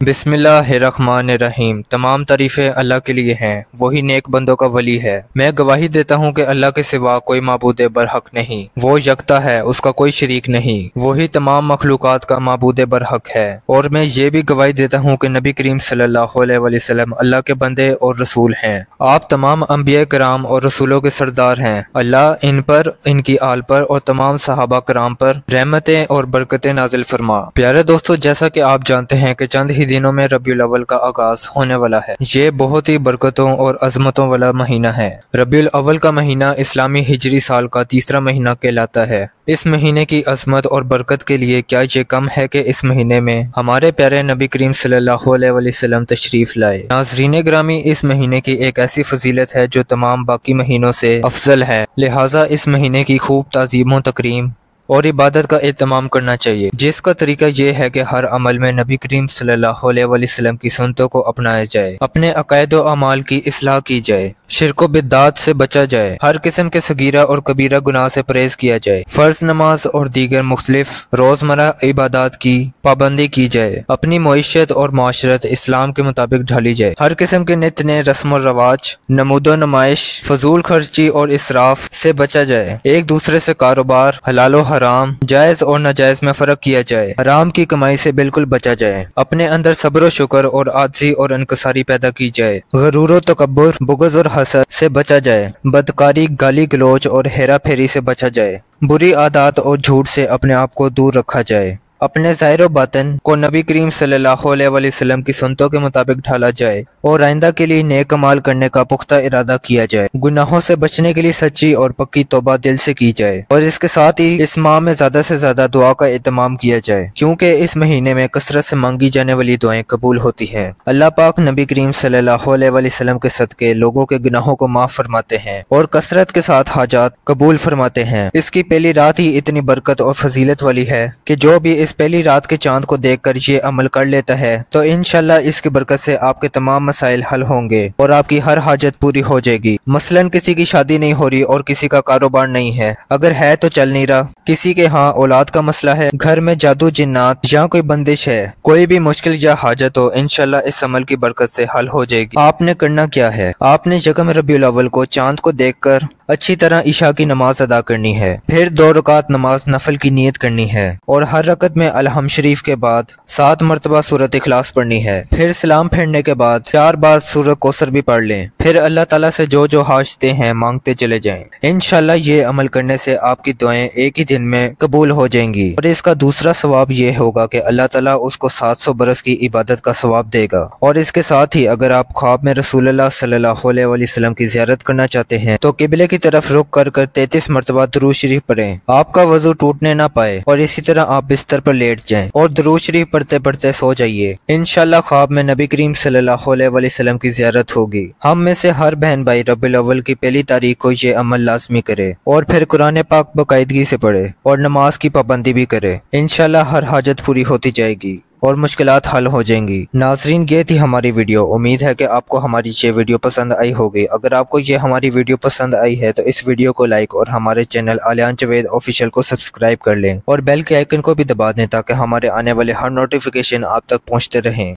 بسم اللہ الرحمن الرحیم۔ تمام تعریفیں اللہ کے لیے ہیں، وہی نیک بندوں کا ولی ہے۔ میں گواہی دیتا ہوں کہ اللہ کے سوا کوئی معبود برحق نہیں، وہ یکتا ہے، اس کا کوئی شریک نہیں، وہی تمام مخلوقات کا معبود برحق ہے۔ اور میں یہ بھی گواہی دیتا ہوں کہ نبی کریم صلی اللہ علیہ وسلم اللہ کے بندے اور رسول ہیں۔ آپ تمام انبیاء کرام اور رسولوں کے سردار ہیں۔ اللہ ان پر، ان کی آل پر اور تمام صحابہ کرام پر رحمتیں اور برکتیں نازل فرما۔ پیارے دوستو، جیسا کہ آپ جانتے ہیں کہ چند ہی دنوں میں ربیع الاول کا آغاز ہونے والا ہے۔ یہ بہت ہی برکتوں اور عظمتوں والا مہینہ ہے۔ ربیع الاول کا مہینہ اسلامی ہجری سال کا تیسرا مہینہ کہلاتا ہے۔ اس مہینے کی عظمت اور برکت کے لیے کیا یہ کم ہے کہ اس مہینے میں ہمارے پیارے نبی کریم صلی اللہ علیہ وسلم تشریف لائے۔ ناظرین گرامی، اس مہینے کی ایک ایسی فضیلت ہے جو تمام باقی مہینوں سے افضل ہے، لہٰذا اس مہینے کی خوب تعظیم و تکریم اور عبادت کا اہتمام کرنا چاہیے، جس کا طریقہ یہ ہے کہ ہر عمل میں نبی کریم صلی اللہ علیہ وسلم کی سنتوں کو اپنایا جائے، اپنے عقائد و اعمال کی اصلاح کی جائے، شرک و بدعات سے بچا جائے، ہر قسم کے صغیرہ اور کبیرہ گناہ سے پرہیز کیا جائے، فرض نماز اور دیگر مختلف روزمرہ عبادات کی پابندی کی جائے، اپنی معیشت اور معاشرت اسلام کے مطابق ڈھالی جائے، ہر قسم کے نت نئے رسم و رواج، نمود و نمائش، فضول خرچی اور اسراف سے بچا جائے، ایک دوسرے سے کاروبار، حلال و حرام، جائز اور ناجائز میں فرق کیا جائے، حرام کی کمائی سے بالکل بچا جائے، اپنے اندر صبر و شکر اور عاجزی اور انکساری پیدا کی جائے، غرور و تکبر، بغض اور حسد سے بچا جائے، بدکاری، گالی گلوچ اور ہیرا پھیری سے بچا جائے، بری عادات اور جھوٹ سے اپنے آپ کو دور رکھا جائے، اپنے ظاہر و باطن کو نبی کریم صلی اللہ علیہ وسلم کی سنتوں کے مطابق ڈھالا جائے اور آئندہ کے لیے نیک عمال کرنے کا پختہ ارادہ کیا جائے، گناہوں سے بچنے کے لیے سچی اور پکی توبہ دل سے کی جائے، اور اس کے ساتھ ہی اس ماہ میں زیادہ سے زیادہ دعا کا اہتمام کیا جائے، کیونکہ اس مہینے میں کثرت سے مانگی جانے والی دعائیں قبول ہوتی ہیں۔ اللہ پاک نبی کریم صلی اللہ علیہ وسلم کے صدقے لوگوں کے گناہوں کو معاف فرماتے ہیں اور کثرت کے ساتھ حاجات قبول فرماتے ہیں۔ اس کی پہلی رات ہی اتنی برکت اور فضیلت والی ہے کہ جو بھی اس پہلی رات کے چاند کو دیکھ کر یہ عمل کر لیتا ہے تو انشاءاللہ اس کی برکت سے آپ کے تمام مسائل حل ہوں گے اور آپ کی ہر حاجت پوری ہو جائے گی۔ مثلاً کسی کی شادی نہیں ہو رہی اور کسی کا کاروبار نہیں ہے، اگر ہے تو چل نہیں رہا، کسی کے ہاں اولاد کا مسئلہ ہے، گھر میں جادو جنات یا کوئی بندش ہے، کوئی بھی مشکل یا حاجت ہو، انشاءاللہ اس عمل کی برکت سے حل ہو جائے گی۔ آپ نے کرنا کیا ہے؟ آپ نے یکم ربیع الاول کو چاند کو دیکھ کر اچھی طرح عشاء کی نماز ادا کرنی ہے، پھر 2 رکعت نماز نفل کی نیت کرنی ہے اور ہر رکعت میں الحمد شریف کے بعد 7 مرتبہ سورۃ اخلاص پڑھنی ہے، پھر سلام پھیرنے کے بعد 4 بار سورۃ کوثر بھی پڑھ لیں، پھر اللہ تعالیٰ سے جو جو حاجتیں ہیں مانگتے چلے جائیں۔ انشاءاللہ یہ عمل کرنے سے آپ کی دعائیں ایک ہی دن میں قبول ہو جائیں گی، اور اس کا دوسرا ثواب یہ ہوگا کہ اللہ تعالیٰ اس کو 700 برس کی عبادت کا ثواب دے گا، اور اس کے ساتھ ہی اگر آپ خواب میں رسول اللہ صلی اللہ علیہ وسلم کی زیارت کرنا چاہتے ہیں تو قبلے کی طرف رخ کر 33 مرتبہ درود شریف پڑھیں، آپ کا وضو ٹوٹنے نہ پائے، اور اسی طرح آپ بستر پر لیٹ جائیں اور درود شریف پڑھتے پڑھتے سو جائیے۔ انشاءاللہ خواب میں نبی کریم صلی اللہ علیہ وسلم کی زیارت ہوگی۔ ہم میں سے ہر بہن بھائی ربیع الاول کی پہلی تاریخ کو یہ عمل لازمی کرے اور پھر قرآن پاک باقاعدگی سے پڑھے اور نماز کی پابندی بھی کرے، انشاءاللہ ہر حاجت پوری ہوتی جائے گی اور مشکلات حل ہو جائیں گی۔ ناظرین، یہ تھی ہماری ویڈیو۔ امید ہے کہ آپ کو ہماری یہ ویڈیو پسند آئی ہوگی۔ اگر آپ کو یہ ہماری ویڈیو پسند آئی ہے تو اس ویڈیو کو لائک اور ہمارے چینل علیان جاوید آفیشیل کو سبسکرائب کر لیں اور بیل کے آئیکن کو بھی دبا دیں تاکہ ہمارے آنے والے ہر نوٹیفیکیشن آپ تک پہنچتے رہیں۔